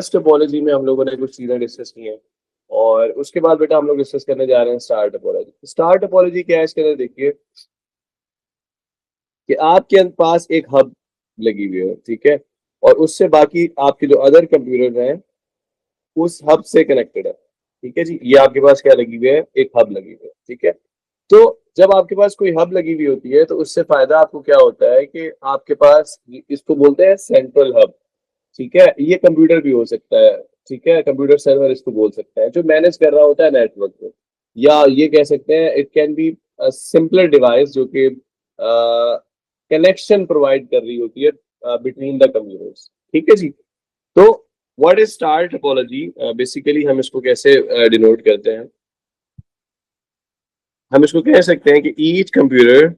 बस टोपोलॉजी में हम लोगों ने कुछ चीजें डिस्कस की हैं और उसके बाद बेटा हम लोग डिस्कस करने जा रहे हैं स्टार टोपोलॉजी। स्टार टोपोलॉजी क्या है इसके अंदर देखिए कि आपके पास एक हब लगी हुई है, ठीक है, और उससे बाकी आपके जो अदर कंप्यूटर हैं उस हब से कनेक्टेड है। ठीक है जी, ये आपके पास क्या लगी हुई है, एक हब लगी हुई है। ठीक है, तो जब आपके पास कोई हब लगी हुई होती है तो उससे फायदा आपको क्या होता है कि आपके पास, इसको बोलते हैं सेंट्रल हब। ठीक है, ये कंप्यूटर भी हो सकता है, ठीक है, कंप्यूटर सर्वर इसको बोल सकते हैं, जो मैनेज कर रहा होता है नेटवर्क को, या ये कह सकते हैं it can be simpler device जो कि कनेक्शन प्रोवाइड कर रही होती है बिटवीन द कंप्यूटर्स। ठीक है जी, तो what is star topology, basically हम इसको कैसे डिनोट करते हैं, हम इसको कह सकते हैं कि each computer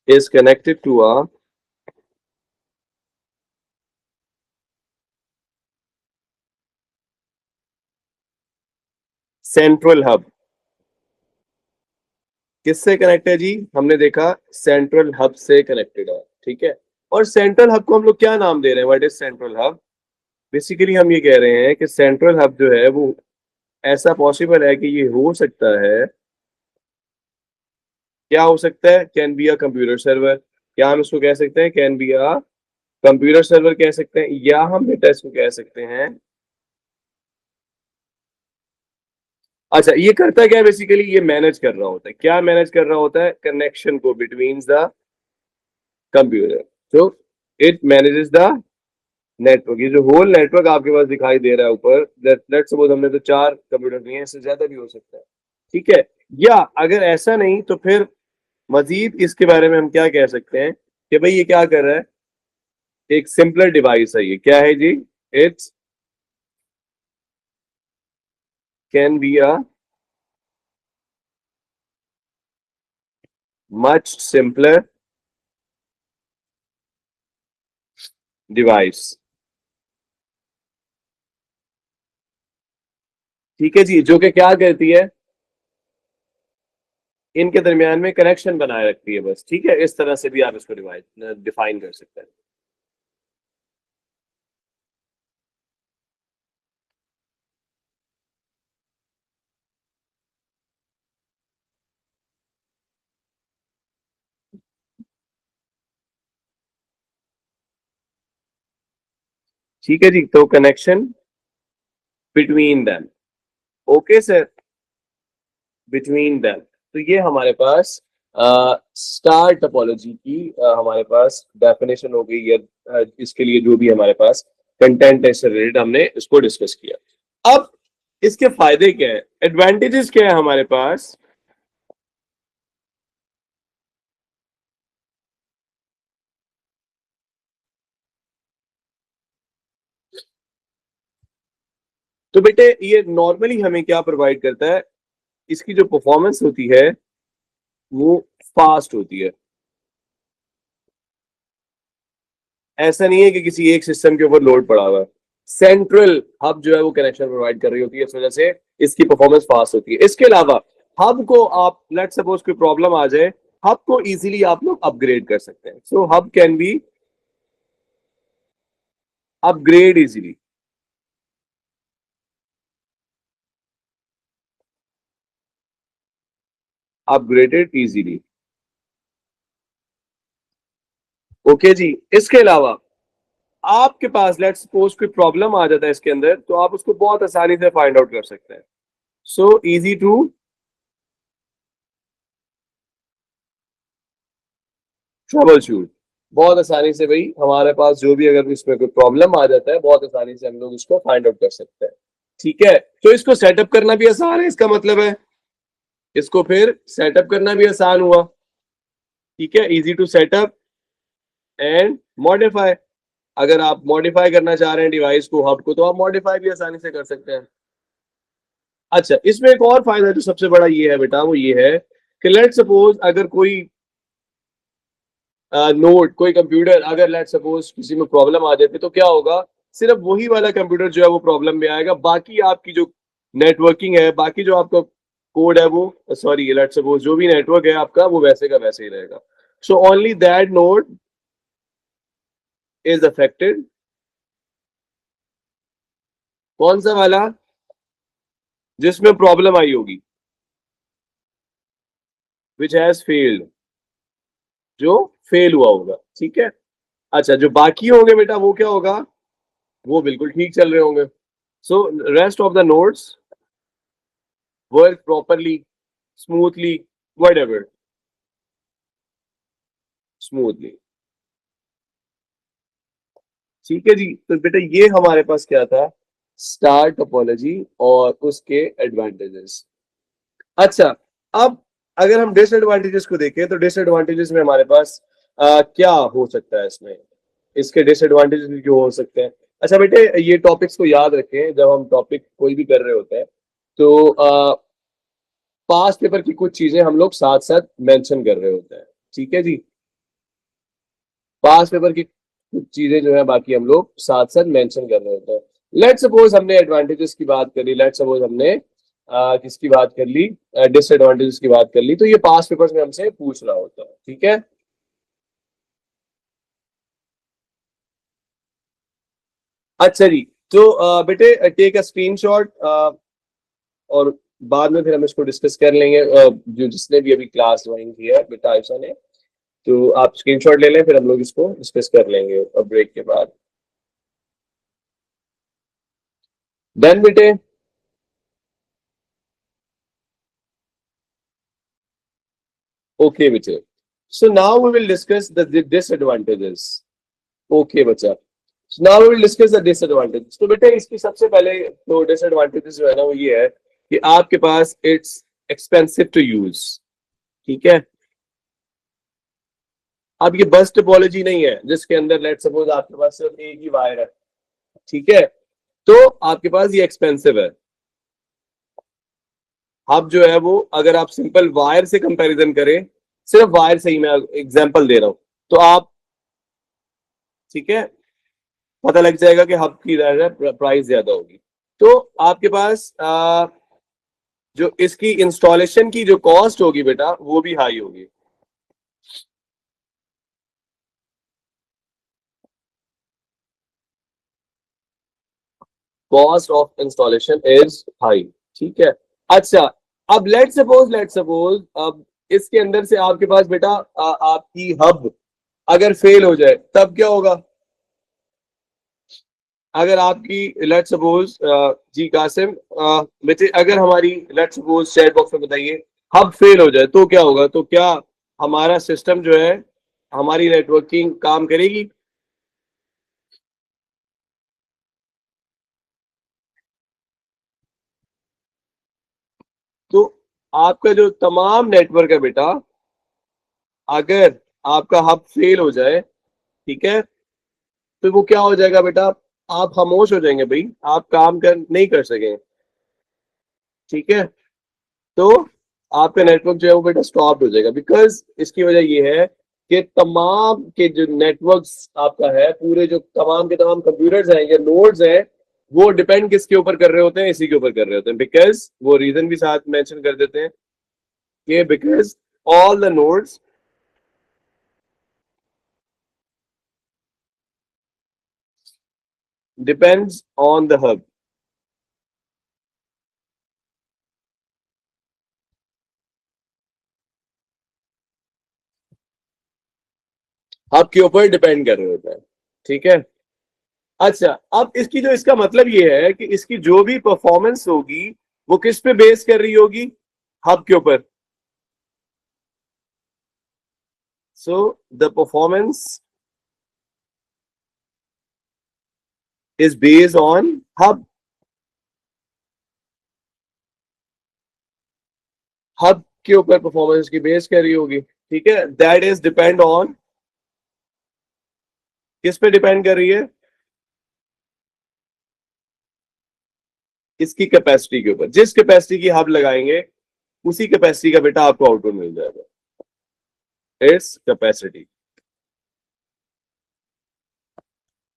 is connected to a central hub. किससे कनेक्ट है जी, हमने देखा सेंट्रल हब से कनेक्टेड है। ठीक है, और सेंट्रल हब को हम लोग क्या नाम दे रहे हैं, what is central hub? Basically हम ये कह रहे हैं कि सेंट्रल हब जो है वो ऐसा पॉसिबल है कि ये हो सकता है, क्या हो सकता है, can be a computer server. क्या हम इसको कह सकते हैं, can be a computer server कह सकते हैं, या हम बेटा इसको कह सकते हैं, अच्छा ये करता क्या है, बेसिकली ये मैनेज कर रहा होता है, क्या मैनेज कर रहा होता है, कनेक्शन को बिटवीन द कंप्यूटर। तो इट मैनेजेस द नेटवर्क। ये जो होल नेटवर्क आपके पास दिखाई दे रहा है ऊपर, लेट्स सपोज हमने तो 4 कंप्यूटर लिए हैं, इससे ज्यादा भी हो सकता है। ठीक है, या अगर ऐसा नहीं तो फिर मजीद इसके बारे में हम क्या कह सकते हैं कि भाई ये क्या कर रहा है, एक सिंपलर डिवाइस है। ये क्या है जी, it's can be a much simpler device. ठीक है जी, जो कि क्या करती है, इनके दरमियान में कनेक्शन बनाए रखती है बस। ठीक है, इस तरह से भी आप इसको डिफाइन कर सकते हैं। ठीक है जी, तो connection between them, okay sir, between them. तो ये हमारे पास स्टार टोपोलॉजी की हमारे पास डेफिनेशन हो गई है। इसके लिए जो भी हमारे पास कंटेंट है इससे रिलेटेड हमने इसको डिस्कस किया। अब इसके फायदे क्या है, एडवांटेजेस क्या है हमारे पास। तो बेटे ये नॉर्मली हमें क्या प्रोवाइड करता है, इसकी जो परफॉर्मेंस होती है वो फास्ट होती है। ऐसा नहीं है कि किसी एक सिस्टम के ऊपर लोड पड़ा हुआ है, सेंट्रल हब जो है वो कनेक्शन प्रोवाइड कर रही होती है, इस वजह से इसकी परफॉर्मेंस फास्ट होती है। इसके अलावा हब को आप, लेट सपोज कोई प्रॉब्लम आ जाए, हब को इजीली आप लोग अपग्रेड कर सकते हैं। So hub can be upgrade easily. Upgraded easily, okay जी। इसके अलावा आपके पास लेट सपोज कोई प्रॉब्लम आ जाता है इसके अंदर, तो आप उसको बहुत आसानी से फाइंड आउट कर सकते हैं। So easy to troubleshoot, बहुत आसानी से भाई हमारे पास जो भी अगर इसमें कोई प्रॉब्लम आ जाता है, बहुत आसानी से हम लोग इसको फाइंड आउट कर सकते हैं। ठीक है, तो इसको सेटअप करना भी आसान है, इसका मतलब है इसको फिर सेटअप करना भी आसान हुआ। ठीक है, easy to setup and modify. अगर आप मॉडिफाई करना चाह रहे हैं डिवाइस को, हब को, तो आप मॉडिफाई भी आसानी से कर सकते हैं। अच्छा, इसमें एक और फायदा जो सबसे बड़ा ये है बेटा, वो ये है कि लेट सपोज अगर कोई नोट, कोई कंप्यूटर अगर लेट सपोज किसी में प्रॉब्लम आ जाती है, तो क्या होगा, सिर्फ वही वाला कंप्यूटर जो है वो प्रॉब्लम में आएगा, बाकी आपकी जो नेटवर्किंग है, बाकी जो आपको कोड है वो, सॉरी लेट्स सपोज जो भी नेटवर्क है आपका वो वैसे का वैसे ही रहेगा. So only that node is affected. कौन सा वाला? जिसमें प्रॉब्लम आई होगी, विच हैज फेल्ड, जो फेल हुआ होगा. ठीक है. अच्छा, जो बाकी होंगे बेटा वो क्या होगा? वो बिल्कुल ठीक चल रहे होंगे. So rest of the nodes work properly, smoothly, whatever, smoothly. ठीक है जी. तो बेटा ये हमारे पास क्या था? स्टार टोपोलॉजी और उसके एडवांटेजेस. अच्छा, अब अगर हम डिसएडवांटेजेस को देखें तो डिसएडवांटेजेस में हमारे पास क्या हो सकता है इसमें? इसके डिसएडवांटेजेस भी क्यों हो सकते हैं? अच्छा बेटे, ये टॉपिक्स को याद रखें जब हम टॉपिक कोई भी कर रहे होते हैं. तो पास्ट पेपर की कुछ चीजें हम लोग साथ साथ मेंशन कर रहे होते हैं. ठीक है जी. पास्ट पेपर की कुछ चीजें जो है बाकी हम लोग साथ साथ मेंशन कर रहे होते हैं. लेट सपोज हमने एडवांटेजेस की बात करी, लेट सपोज हमने किसकी बात कर ली, डिसएडवांटेजेस की बात कर ली, तो ये पास्ट पेपर्स में हमसे पूछ रहा होता है. ठीक है. अच्छा जी. तो बेटे टेक अ स्क्रीनशॉट और बाद में फिर हम इसको डिस्कस कर लेंगे. जो जिसने भी अभी क्लास ज्वाइन किया है बेटा आयशा ने, तो आप स्क्रीनशॉट ले लें, फिर हम लोग इसको डिस्कस कर लेंगे ब्रेक के बाद. डन बेटे. ओके बेटे. So now we will discuss the disadvantages. Okay बच्चा. So now we will discuss the disadvantages. तो बेटे इसकी सबसे पहले तो डिसएडवांटेजेस जो है ना वो ये है कि आपके पास इट्स एक्सपेंसिव टू यूज. ठीक है. अब ये बस टोपोलॉजी नहीं है जिसके अंदर लेट सपोज आपके पास सिर्फ एक ही वायर है. ठीक है. तो आपके पास ये एक्सपेंसिव है. अब जो है वो अगर आप सिंपल वायर से कंपैरिजन करें, सिर्फ वायर से ही मैं एग्जांपल दे रहा हूं, तो आप, ठीक है, पता लग जाएगा कि हब की प्राइस ज्यादा होगी. तो आपके पास जो इसकी इंस्टॉलेशन की जो कॉस्ट होगी बेटा वो भी हाई होगी. Cost of installation is high. ठीक है. अच्छा, अब लेट सपोज अब इसके अंदर से आपके पास बेटा आपकी हब अगर फेल हो जाए तब क्या होगा? अगर आपकी लेट सपोज जी कासिम, बेटे अगर हमारी लेट सपोज चैट बॉक्स में बताइए हब फेल हो जाए तो क्या होगा? तो क्या हमारा सिस्टम जो है, हमारी नेटवर्किंग काम करेगी? तो आपका जो तमाम नेटवर्क है बेटा, अगर आपका हब फेल हो जाए, ठीक है, तो वो क्या हो जाएगा बेटा? आप खामोश हो जाएंगे भाई, आप काम कर नहीं कर सकेंगे. ठीक है. तो आपका नेटवर्क जो है वो बेटा स्टॉप हो जाएगा. बिकॉज इसकी वजह ये है कि तमाम के जो नेटवर्क्स आपका है, पूरे जो तमाम के तमाम कंप्यूटर्स हैं या नोड्स हैं, वो डिपेंड किसके ऊपर कर रहे होते हैं? इसी के ऊपर कर रहे होते हैं. बिकॉज वो रीजन भी साथ मेंशन कर देते हैं कि because all the nodes depends on the hub. Hub के ऊपर डिपेंड कर रहे होते हैं. ठीक है. अच्छा, अब इसकी जो इसका मतलब ये है कि इसकी जो भी परफॉर्मेंस होगी वो किस पे बेस कर रही होगी? हब के ऊपर. So the performance is based on hub. Hub के ऊपर परफॉर्मेंस की बेस कर रही होगी. ठीक है. दैट इज डिपेंड ऑन, किस पे डिपेंड कर रही है? इसकी कैपेसिटी के ऊपर. जिस कैपेसिटी की हब लगाएंगे उसी कैपेसिटी का बेटा आपको आउटपुट मिल जाएगा. इस कैपेसिटी.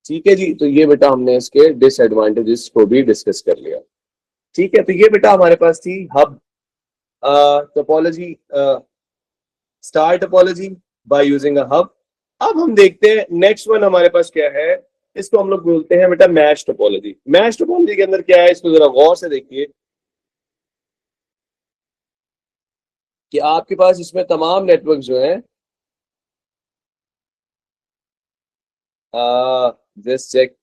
ठीक है जी. तो ये बेटा हमने इसके डिसएडवांटेजेस को भी डिस्कस कर लिया. ठीक है. तो ये बेटा हमारे पास थी hub topology, star topology by using a hub. अब हम देखते हैं नेक्स्ट वन हमारे पास क्या है, इसको हम लोग बोलते हैं बेटा मैश टोपोलॉजी। मैश टोपोलॉजी के अंदर क्या है, इसको जरा गौर से देखिए कि आपके पास इसमें तमाम नेटवर्क जो है, जस्ट चेक,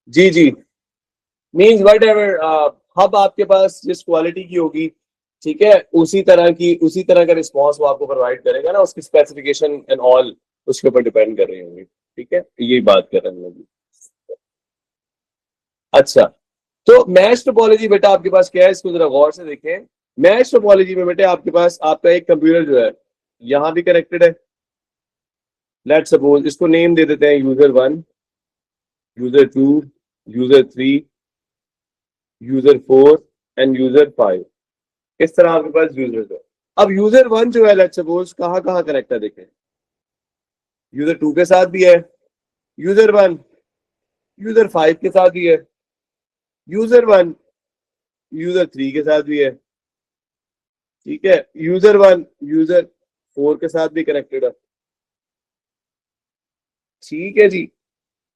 जी जी, मीन्स वट एवर हब आपके पास जिस क्वालिटी की होगी, ठीक है, उसी तरह का रिस्पॉन्स वो आपको प्रोवाइड करेगा ना, उसकी स्पेसिफिकेशन एंड ऑल उसके ऊपर डिपेंड कर रही होंगी। ठीक है, यही बात कर रहे हैं हम लोग। अच्छा, तो मैश टोपोलॉजी बेटा आपके पास क्या है, इसको जरा गौर से देखें। मैश टोपोलॉजी में बेटे आपके पास आपका एक कंप्यूटर जो है यहां भी कनेक्टेड है। लेट्स सपोज इसको नेम दे देते हैं user 1, user 2, user 3, user 4 and user 5। इस तरह आपके पास यूजर है। अब यूजर 1 जो है लेट्स सपोज कहां कहां कनेक्ट है, देखें, यूजर 2 के साथ भी है, यूजर 1 यूजर 5 के साथ भी है, यूजर 1 यूजर 3 के साथ भी है, ठीक है, यूजर 1 यूजर 4 के साथ भी कनेक्टेड है। ठीक है जी,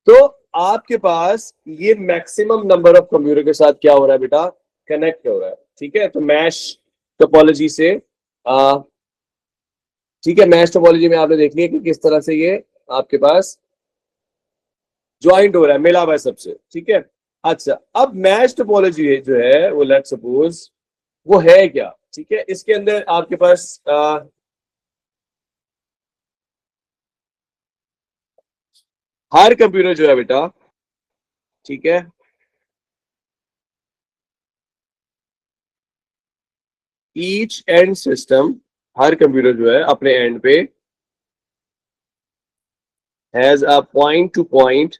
तो आपके पास ये मैक्सिमम नंबर ऑफ कंप्यूटर के साथ क्या हो रहा है बेटा, कनेक्ट हो रहा है। ठीक है, तो मैश टोपोलॉजी से ठीक है, मैश टोपोलॉजी में आपने देख लिया कि किस तरह से ये आपके पास ज्वाइंट हो रहा है, मिला हुआ है सबसे। ठीक है, अच्छा, अब मैश टोपोलॉजी जो है वो लेट्स सपोज वो है क्या, ठीक है, इसके अंदर आपके पास हर कंप्यूटर जो है बेटा, ठीक है, each and system, her computer जो है अपने एंड पे has a point two point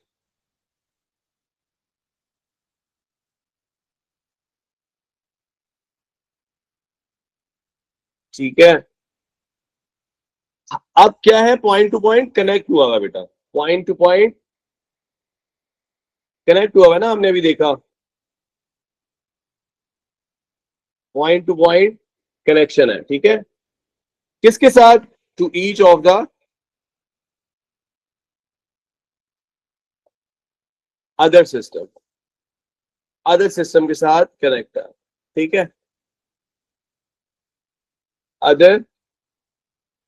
ठीक है, अब क्या है, पॉइंट टू पॉइंट कनेक्ट हुआ हुआ बेटा, पॉइंट टू पॉइंट कनेक्ट हुआ हुआ ना, हमने अभी देखा पॉइंट टू पॉइंट कनेक्शन है। ठीक है, किसके साथ, to each of the other system, other system के साथ कनेक्ट है। ठीक है, अदर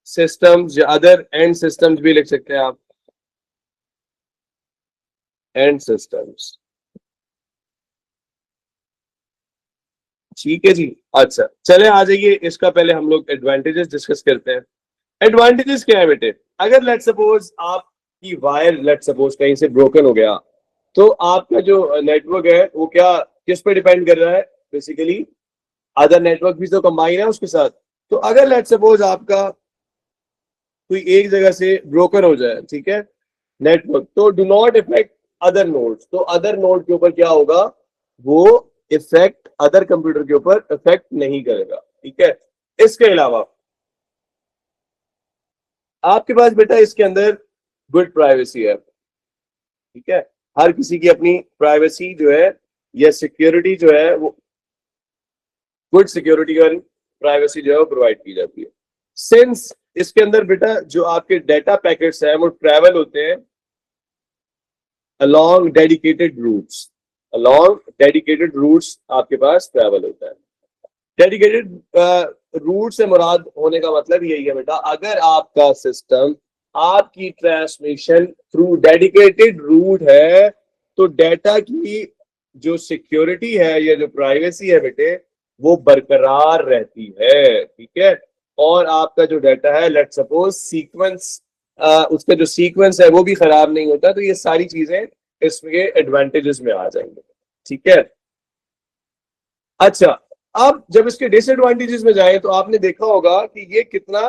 सिस्टम्स या अदर एंड सिस्टम्स भी लिख सकते हैं आप, एंड सिस्टम्स। ठीक है जी, अच्छा चले आ जाइए, इसका पहले हम लोग एडवांटेजेस डिस्कस करते हैं। एडवांटेजेस क्या है बेटे, अगर लेट सपोज आपकी वायर लेट सपोज कहीं से ब्रोकन हो गया, तो आपका जो नेटवर्क है वो क्या किस पे डिपेंड कर रहा है, बेसिकली अदर नेटवर्क भी तो कंबाइन है उसके साथ। तो अगर लेट सपोज आपका कोई एक जगह से ब्रोकन हो जाए, ठीक है, नेटवर्क, तो do not effect other nodes, तो अदर नोड के ऊपर क्या होगा, वो इफेक्ट अदर कंप्यूटर के ऊपर इफेक्ट नहीं करेगा। ठीक है, इसके अलावा आपके पास बेटा इसके अंदर गुड प्राइवेसी है। ठीक है, हर किसी की अपनी प्राइवेसी जो है या सिक्योरिटी जो है वो गुड सिक्योरिटी और प्राइवेसी जो है वो प्रोवाइड की जाती है। सिंस इसके अंदर बेटा जो आपके डेटा पैकेट्स हैं वो ट्रैवल होते हैं along dedicated routes, along dedicated routes आपके पास ट्रैवल होता है। डेडिकेटेड रूट से मुराद होने का मतलब यही है बेटा, अगर आपका सिस्टम आपकी ट्रांसमिशन थ्रू डेडिकेटेड रूट है, तो डेटा की जो सिक्योरिटी है या जो प्राइवेसी है बेटे वो बरकरार रहती है। ठीक है, और आपका जो डाटा है लेट सपोज सीक्वेंस, उसका जो सीक्वेंस है वो भी खराब नहीं होता। तो ये सारी चीजें इसमें एडवांटेजेस में आ जाएंगे। ठीक है, अच्छा, अब जब इसके डिसएडवांटेजेस में जाए तो आपने देखा होगा कि ये कितना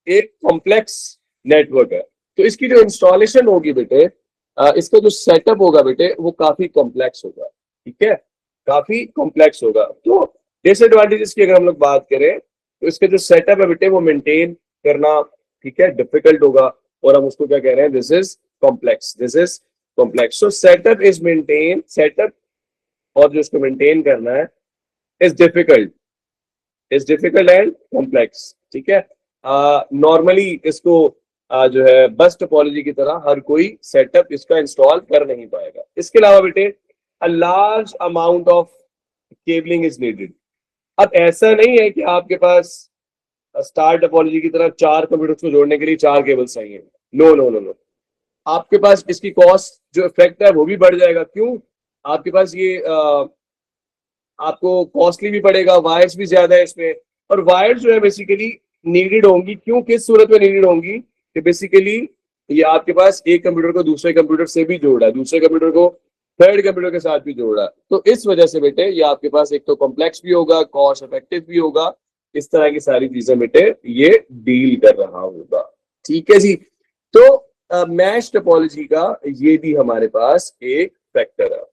एक कॉम्प्लेक्स नेटवर्क है। तो इसकी जो इंस्टॉलेशन होगी बेटे, इसका जो सेटअप होगा बेटे वो काफी कॉम्प्लेक्स होगा। ठीक है, काफी कॉम्प्लेक्स होगा। तो डिसएडवांटेजेस की अगर हम लोग बात करें तो इसका जो सेटअप है बेटे वो मेंटेन करना, ठीक है, डिफिकल्ट होगा, और हम उसको क्या कह रहे हैं, this is complex, this is complex. So setup is maintain, setup और जो इसको मेंटेन करना है इज डिफिकल्ट, एंड कॉम्प्लेक्स। ठीक है, नॉर्मली इसको जो है बस टोपोलॉजी की तरह हर कोई सेटअप इसका इंस्टॉल कर नहीं पाएगा। इसके अलावा बेटे a large amount of cabling is needed. अब ऐसा नहीं है कि आपके पास स्टार टोपोलॉजी की तरह 4 कंप्यूटर्स को जोड़ने के लिए 4 केबल्स चाहिए। नो नो नो नो, आपके पास इसकी कॉस्ट जो इफेक्ट है वो भी बढ़ जाएगा। क्यों? आपके पास ये आपको कॉस्टली भी पड़ेगा, वायर्स भी ज्यादा है इसमें। और वायर्स जो है बेसिकली नीडेड होंगी। क्यों, किस सूरत में नीडेड होंगी कि बेसिकली ये आपके पास एक कंप्यूटर को दूसरे कंप्यूटर से भी जोड़ रहा है, दूसरे कंप्यूटर को थर्ड कंप्यूटर के साथ भी जोड़ रहा है। तो इस वजह से बेटे ये आपके पास एक तो कॉम्प्लेक्स भी होगा, कॉस्ट इफेक्टिव भी होगा। इस तरह की सारी चीजें बेटे ये डील कर रहा होगा। ठीक है जी। तो मैश टोपोलॉजी का ये भी हमारे पास एक फैक्टर है।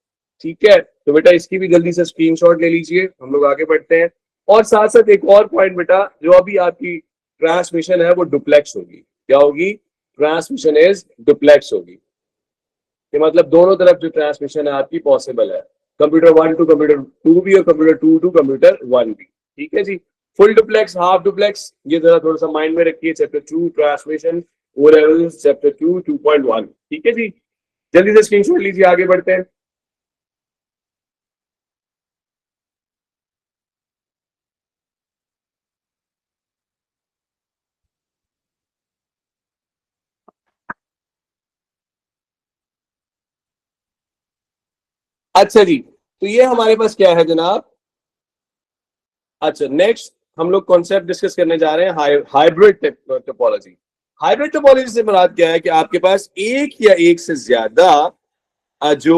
ठीक है, तो बेटा इसकी भी जल्दी से स्क्रीनशॉट ले लीजिए, हम लोग आगे बढ़ते हैं। और साथ साथ एक और पॉइंट बेटा, जो अभी आपकी ट्रांसमिशन है वो डुप्लेक्स होगी। क्या होगी? ट्रांसमिशन इज डुप्लेक्स होगी। ये मतलब दोनों तरफ जो ट्रांसमिशन है आपकी पॉसिबल है, कंप्यूटर 1 टू कंप्यूटर 2 भी और कंप्यूटर 2 टू कंप्यूटर 1 भी। ठीक है जी। फुल डुप्लेक्स, हाफ डुप्लेक्स, ये जरा थोड़ा सा माइंड में रखिए। Chapter 2 transmission, O levels, chapter 2 2.1। ठीक है जी, जल्दी से स्क्रीनशॉट लीजिए, आगे बढ़ते हैं। अच्छा जी, तो ये हमारे पास क्या है जनाब? अच्छा, नेक्स्ट हम लोग कॉन्सेप्ट डिस्कस करने जा रहे हैं हाइब्रिड टोपोलॉजी। हाइब्रिड टोपोलॉजी से मुराद क्या है कि आपके पास एक या एक से ज्यादा जो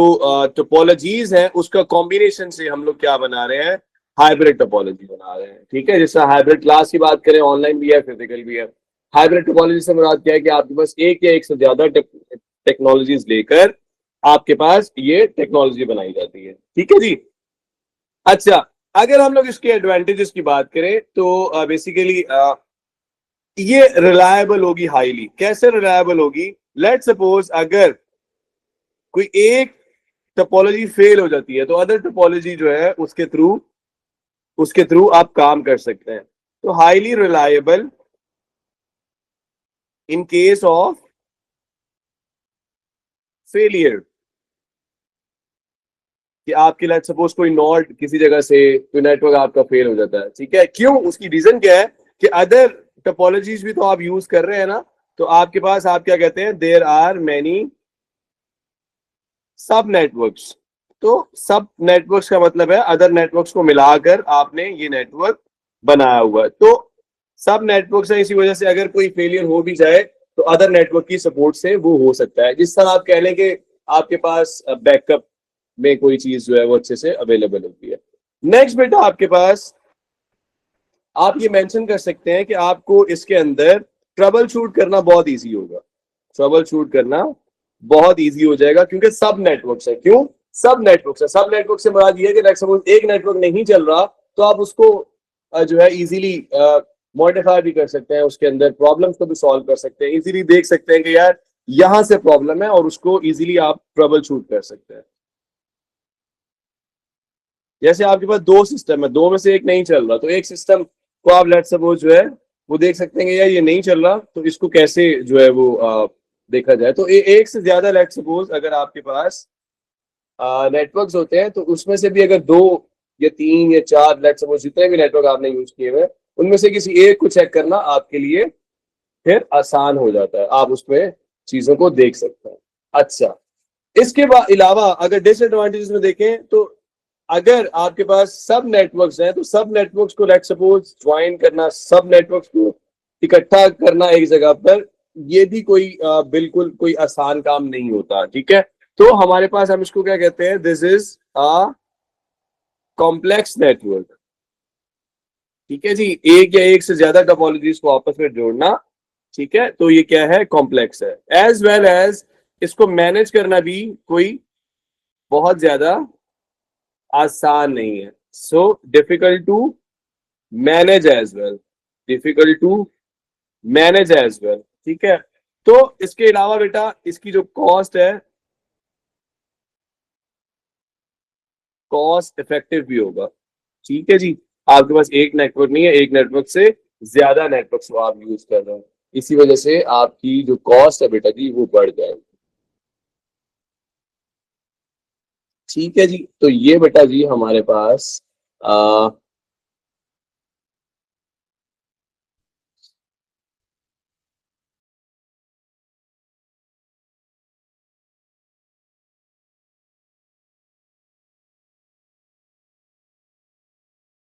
टोपोलॉजीज हैं उसका कॉम्बिनेशन से हम लोग क्या बना रहे हैं? हाइब्रिड टोपोलॉजी बना रहे हैं। ठीक है, जैसे हाइब्रिड क्लास की बात करें, ऑनलाइन भी है, फिजिकल भी है। हाइब्रिड टोपोलॉजी से मुराद क्या है कि आपके पास एक या एक से ज्यादा टेक्नोलॉजीज लेकर आपके पास ये टेक्नोलॉजी बनाई जाती है। ठीक है जी। अच्छा, अगर हम लोग इसके एडवांटेजेस की बात करें तो बेसिकली ये रिलायबल होगी हाईली। कैसे रिलायबल होगी? लेट सपोज अगर कोई एक टोपोलॉजी फेल हो जाती है तो अदर टोपोलॉजी जो है उसके थ्रू आप काम कर सकते हैं। तो highly reliable in case of failure, कि आपके लेट सपोज कोई नॉट किसी जगह से कोई नेटवर्क आपका फेल हो जाता है। ठीक है, क्यों? उसकी रीजन क्या है कि अदर टोपोलॉजीज भी तो आप यूज कर रहे हैं ना। तो आपके पास आप क्या कहते हैं? देयर आर मेनी सब नेटवर्क्स। तो सब नेटवर्क्स का मतलब है अदर नेटवर्क्स को मिलाकर आपने ये नेटवर्क बनाया हुआ है। तो सब नेटवर्क्स है, इसी वजह से अगर कोई फेलियर हो भी जाए तो अदर नेटवर्क की सपोर्ट से वो हो सकता है। जिस तरह आप कह लें कि आपके पास बैकअप में कोई चीज जो है वो अच्छे से अवेलेबल होती है। नेक्स्ट बेटा आपके पास आप ये मेंशन कर सकते हैं कि आपको इसके अंदर ट्रबल शूट करना बहुत इजी होगा। ट्रबल शूट करना बहुत इजी हो जाएगा क्योंकि सब नेटवर्क्स है। क्यों? सब नेटवर्क्स है। सब नेटवर्क से मुराद ये है कि सपोज एक नेटवर्क नहीं चल रहा तो आप उसको जो है इजीली मॉडिफाई भी कर सकते हैं, उसके अंदर प्रॉब्लम्स को भी सॉल्व कर सकते हैं, इजीली देख सकते हैं कि यार यहां से प्रॉब्लम है और उसको इजीली आप ट्रबल शूट कर सकते हैं। जैसे आपके पास दो सिस्टम है, दो में से एक नहीं चल रहा, तो एक सिस्टम को आप लेट सपोज जो है वो देख सकते हैं कि यार ये नहीं चल रहा, तो इसको कैसे जो है वो देखा जाए। तो एक से ज्यादा लेट सपोज अगर आपके पास नेटवर्क्स होते हैं तो उसमें से भी अगर दो या तीन या चार लेट सपोज जितने भी नेटवर्क आपने यूज किए हुए उनमें से किसी एक को चेक करना आपके लिए फिर आसान हो जाता है, आप उसमें चीजों को देख सकते हैं। अच्छा, इसके अलावा अगर डिसएडवांटेजेस में देखें तो अगर आपके पास सब नेटवर्क्स हैं तो सब नेटवर्क्स को लेट सपोज ज्वाइन करना, सब नेटवर्क्स को इकट्ठा करना एक जगह पर, ये भी कोई बिल्कुल कोई आसान काम नहीं होता। ठीक है, तो हमारे पास हम इसको क्या कहते हैं? This is a complex network. ठीक है जी, एक या एक से ज्यादा टोपोलॉजीज को आपस में जोड़ना। ठीक है, तो ये क्या है? कॉम्प्लेक्स है। एज वेल एज इसको मैनेज करना भी कोई बहुत ज्यादा आसान नहीं है। So difficult to manage as well, difficult to manage as well. ठीक है, तो इसके अलावा बेटा इसकी जो कॉस्ट है कॉस्ट इफेक्टिव भी होगा। ठीक है जी, आपके पास एक नेटवर्क नहीं है, एक नेटवर्क से ज्यादा नेटवर्क्स आप यूज कर रहे हैं, इसी वजह से आपकी जो कॉस्ट है बेटा जी वो बढ़ जाएगी। ठीक है जी, तो ये बेटा जी हमारे पास